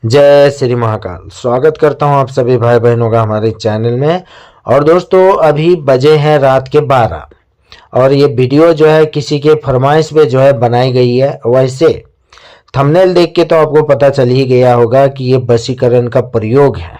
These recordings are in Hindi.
जय श्री महाकाल। स्वागत करता हूं आप सभी भाई बहनों का हमारे चैनल में। और दोस्तों, अभी बजे हैं रात के 12 और ये वीडियो जो है किसी के फरमाइश पे जो है बनाई गई है। वैसे थंबनेल देख के तो आपको पता चल ही गया होगा कि ये वशीकरण का प्रयोग है,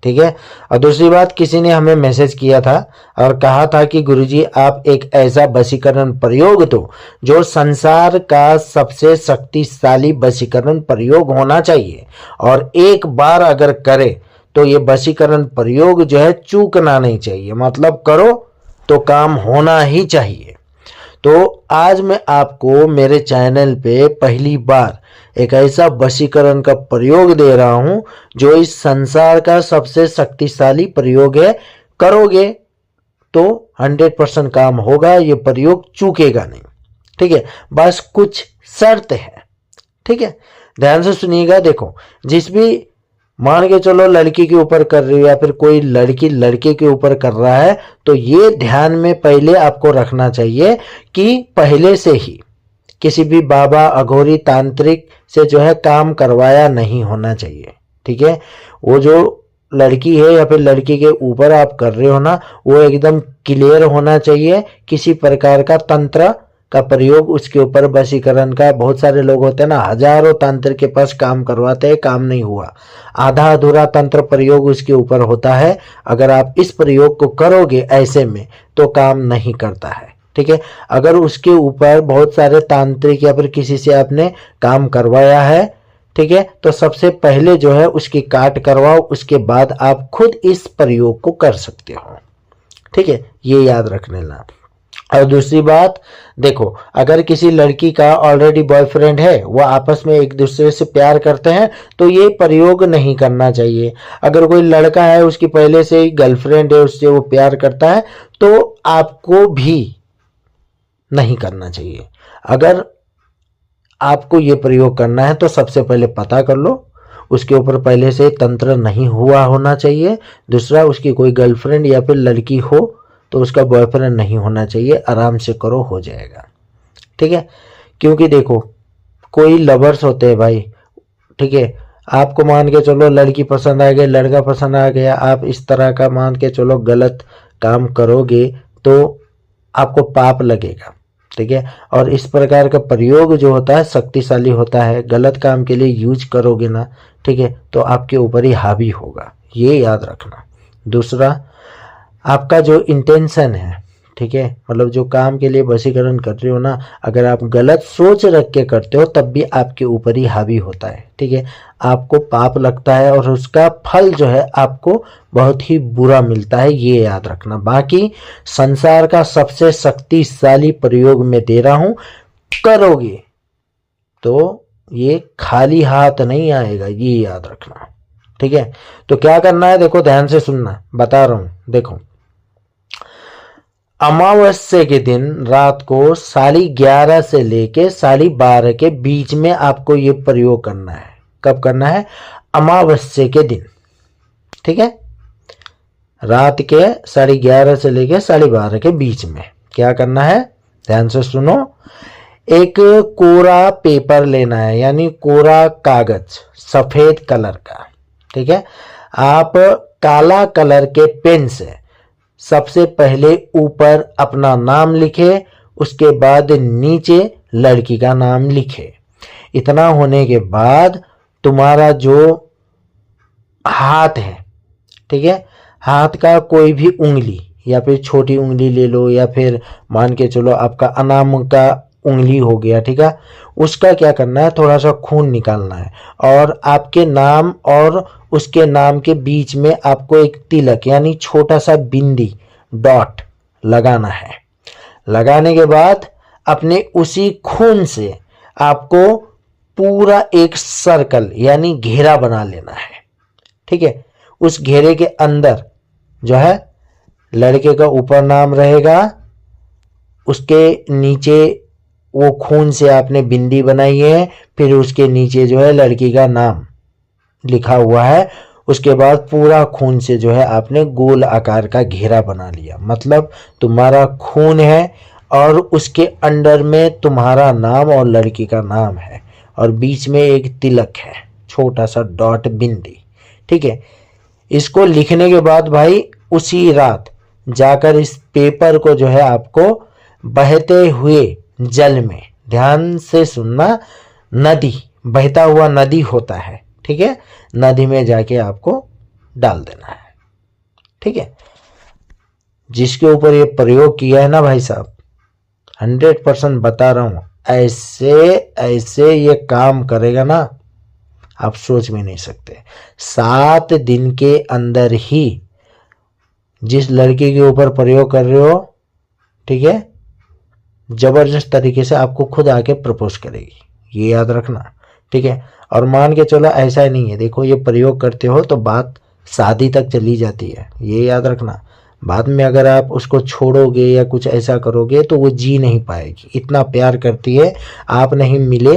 ठीक है। और दूसरी बात, किसी ने हमें मैसेज किया था और कहा था कि गुरुजी आप एक ऐसा वशीकरण प्रयोग दो जो संसार का सबसे शक्तिशाली वशीकरण प्रयोग होना चाहिए, और एक बार अगर करे तो ये वशीकरण प्रयोग जो है चूकना नहीं चाहिए, मतलब करो तो काम होना ही चाहिए। तो आज मैं आपको मेरे चैनल पे पहली बार एक ऐसा वशीकरण का प्रयोग दे रहा हूं जो इस संसार का सबसे शक्तिशाली प्रयोग है। करोगे तो 100% काम होगा, ये प्रयोग चूकेगा नहीं, ठीक है। बस कुछ शर्त है, ठीक है। ध्यान से सुनिएगा। देखो, जिस भी मान के चलो लड़की के ऊपर कर रही हो या फिर कोई लड़की लड़के के ऊपर कर रहा है, तो ये ध्यान में पहले आपको रखना चाहिए कि पहले से ही किसी भी बाबा अघोरी तांत्रिक से जो है काम करवाया नहीं होना चाहिए, ठीक है। वो जो लड़की है या फिर लड़की के ऊपर आप कर रहे हो ना, वो एकदम क्लियर होना चाहिए। किसी प्रकार का तंत्र का प्रयोग उसके ऊपर, वशीकरण का, बहुत सारे लोग होते हैं ना, हजारों तांत्रिक के पास काम करवाते हैं, काम नहीं हुआ। आधा अधूरा तंत्र प्रयोग उसके ऊपर होता है। अगर आप इस प्रयोग को करोगे ऐसे में तो काम नहीं करता है, ठीक है। अगर उसके ऊपर बहुत सारे तांत्रिक या फिर किसी से आपने काम करवाया है, ठीक है, तो सबसे पहले जो है उसकी काट करवाओ, उसके बाद आप खुद इस प्रयोग को कर सकते हो, ठीक है। ये याद रख लेना। और दूसरी बात, देखो, अगर किसी लड़की का ऑलरेडी बॉयफ्रेंड है, वो आपस में एक दूसरे से प्यार करते हैं, तो ये प्रयोग नहीं करना चाहिए। अगर कोई लड़का है, उसकी पहले से ही गर्लफ्रेंड है, उससे वो प्यार करता है, तो आपको भी नहीं करना चाहिए। अगर आपको ये प्रयोग करना है तो सबसे पहले पता कर लो उसके ऊपर पहले से तंत्र नहीं हुआ होना चाहिए। दूसरा, उसकी कोई गर्लफ्रेंड या फिर लड़की हो तो उसका बॉयफ्रेंड नहीं होना चाहिए। आराम से करो, हो जाएगा, ठीक है। क्योंकि देखो, कोई लवर्स होते हैं भाई, ठीक है। आपको मान के चलो लड़की पसंद आ गई, लड़का पसंद आ गया, आप इस तरह का मान के चलो गलत काम करोगे तो आपको पाप लगेगा, ठीक है। और इस प्रकार का प्रयोग जो होता है शक्तिशाली होता है। गलत काम के लिए यूज करोगे ना, ठीक है, तो आपके ऊपर ही हावी होगा, ये याद रखना। दूसरा, आपका जो इंटेंशन है, ठीक है, मतलब जो काम के लिए वशीकरण कर रहे हो ना, अगर आप गलत सोच रख के करते हो तब भी आपके ऊपर ही हावी होता है, ठीक है। आपको पाप लगता है और उसका फल जो है आपको बहुत ही बुरा मिलता है, ये याद रखना। बाकी संसार का सबसे शक्तिशाली प्रयोग मैं दे रहा हूं, करोगे तो ये खाली हाथ नहीं आएगा, ये याद रखना, ठीक है। तो क्या करना है, देखो ध्यान से सुनना, बता रहा हूं। देखो, अमावस्या के दिन रात को 11:30 से लेके 12:30 के बीच में आपको ये प्रयोग करना है। कब करना है? अमावस्या के दिन, ठीक है। रात के 11:30 से लेके 12:30 के बीच में क्या करना है, ध्यान से सुनो। एक कोरा पेपर लेना है, यानी कोरा कागज, सफेद कलर का, ठीक है। आप काला कलर के पेन से सबसे पहले ऊपर अपना नाम लिखे, उसके बाद नीचे लड़की का नाम लिखे। इतना होने के बाद तुम्हारा जो हाथ है, ठीक है, हाथ का कोई भी उंगली या फिर छोटी उंगली ले लो, या फिर मान के चलो आपका अनाम का उंगली हो गया, ठीक है, उसका क्या करना है, थोड़ा सा खून निकालना है और आपके नाम और उसके नाम के बीच में आपको एक तिलक यानी छोटा सा बिंदी डॉट लगाना है। लगाने के बाद अपने उसी खून से आपको पूरा एक सर्कल यानी घेरा बना लेना है, ठीक है। उस घेरे के अंदर जो है लड़के का ऊपर नाम रहेगा, उसके नीचे वो खून से आपने बिंदी बनाई है, फिर उसके नीचे जो है लड़की का नाम लिखा हुआ है। उसके बाद पूरा खून से जो है आपने गोल आकार का घेरा बना लिया, मतलब तुम्हारा खून है और उसके अंदर में तुम्हारा नाम और लड़की का नाम है और बीच में एक तिलक है, छोटा सा डॉट बिंदी। ठीक है, इसको लिखने के बाद भाई उसी रात जाकर इस पेपर को जो है आपको बहते हुए जल में, ध्यान से सुनना, नदी, बहता हुआ नदी होता है, ठीक है, नदी में जाके आपको डाल देना है। ठीक है, जिसके ऊपर ये प्रयोग किया है ना भाई साहब, 100% बता रहा हूं, ऐसे ऐसे ये काम करेगा ना, आप सोच भी नहीं सकते। 7 दिन के अंदर ही जिस लड़की के ऊपर प्रयोग कर रहे हो, ठीक है, जबरदस्त तरीके से आपको खुद आके प्रपोज करेगी, ये याद रखना। ठीक है, और मान के चलो ऐसा ही नहीं है, देखो ये प्रयोग करते हो तो बात शादी तक चली जाती है, ये याद रखना। बाद में अगर आप उसको छोड़ोगे या कुछ ऐसा करोगे तो वो जी नहीं पाएगी, इतना प्यार करती है, आप नहीं मिले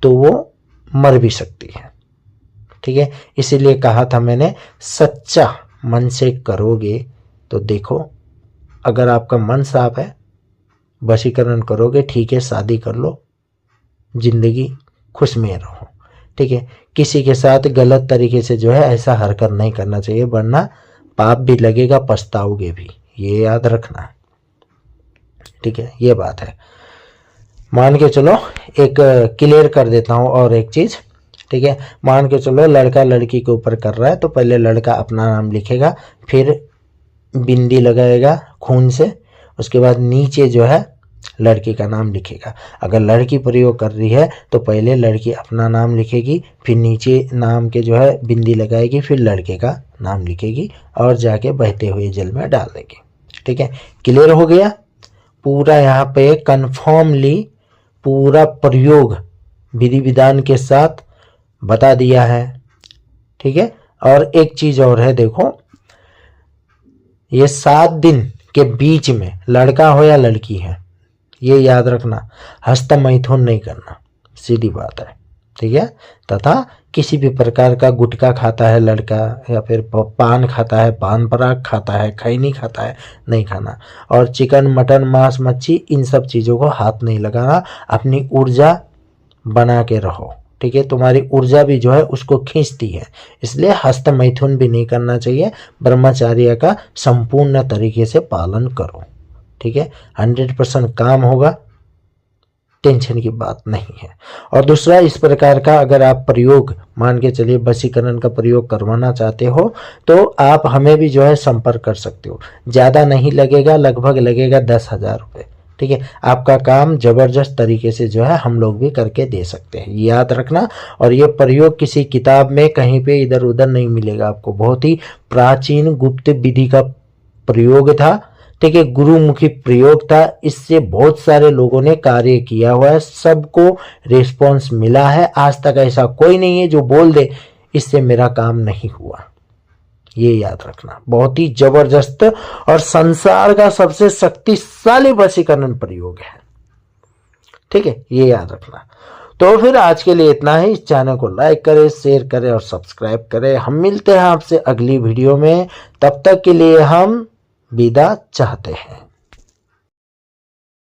तो वो मर भी सकती है। ठीक है, इसीलिए कहा था मैंने, सच्चा मन से करोगे तो देखो, अगर आपका मन साफ है, वशीकरण करोगे, ठीक है, शादी कर लो, जिंदगी खुश में रहो। ठीक है, किसी के साथ गलत तरीके से जो है ऐसा हरकत नहीं करना चाहिए, वरना पाप भी लगेगा, पछताओगे भी, ये याद रखना। ठीक है, ये बात है। मान के चलो एक क्लियर कर देता हूँ और एक चीज। ठीक है, मान के चलो लड़का लड़की के ऊपर कर रहा है, तो पहले लड़का अपना नाम लिखेगा, फिर बिंदी लगाएगा खून से, उसके बाद नीचे जो है लड़की का नाम लिखेगा। अगर लड़की प्रयोग कर रही है तो पहले लड़की अपना नाम लिखेगी, फिर नीचे नाम के जो है बिंदी लगाएगी, फिर लड़के का नाम लिखेगी और जाके बहते हुए जल में डाल देगी। ठीक है, क्लियर हो गया पूरा, यहाँ पे कन्फर्मली पूरा प्रयोग विधि विधान के साथ बता दिया है। ठीक है, और एक चीज और है, देखो ये 7 दिन के बीच में लड़का हो या लड़की है, ये याद रखना, हस्त मैथुन नहीं करना, सीधी बात है। ठीक है, तथा किसी भी प्रकार का गुटखा खाता है लड़का, या फिर पान खाता है, पान पराग खाता है, खैनी खाता है, नहीं खाना। और चिकन, मटन, मांस, मच्छी, इन सब चीज़ों को हाथ नहीं लगाना, अपनी ऊर्जा बना के रहो। ठीक है, तुम्हारी ऊर्जा भी जो है उसको खींचती है, इसलिए हस्त मैथुन भी नहीं करना चाहिए, ब्रह्मचर्य का संपूर्ण तरीके से पालन करो। ठीक है, 100% काम होगा, टेंशन की बात नहीं है। और दूसरा, इस प्रकार का अगर आप प्रयोग मान के चलिए वशीकरण का प्रयोग करवाना चाहते हो तो आप हमें भी जो है संपर्क कर सकते हो, ज़्यादा नहीं लगेगा, लगभग लगेगा 10,000 रुपये। ठीक है, आपका काम जबरदस्त तरीके से जो है हम लोग भी करके दे सकते हैं, याद रखना। और ये प्रयोग किसी किताब में कहीं पे इधर उधर नहीं मिलेगा आपको, बहुत ही प्राचीन गुप्त विधि का प्रयोग था। ठीक है, गुरुमुखी प्रयोग था, इससे बहुत सारे लोगों ने कार्य किया हुआ है, सबको रिस्पॉन्स मिला है। आज तक ऐसा कोई नहीं है जो बोल दे इससे मेरा काम नहीं हुआ, ये याद रखना। बहुत ही जबरदस्त और संसार का सबसे शक्तिशाली वशीकरण प्रयोग है। ठीक है, ये याद रखना। तो फिर आज के लिए इतना ही। इस चैनल को लाइक करें, शेयर करें और सब्सक्राइब करें। हम मिलते हैं आपसे अगली वीडियो में, तब तक के लिए हम विदा चाहते हैं।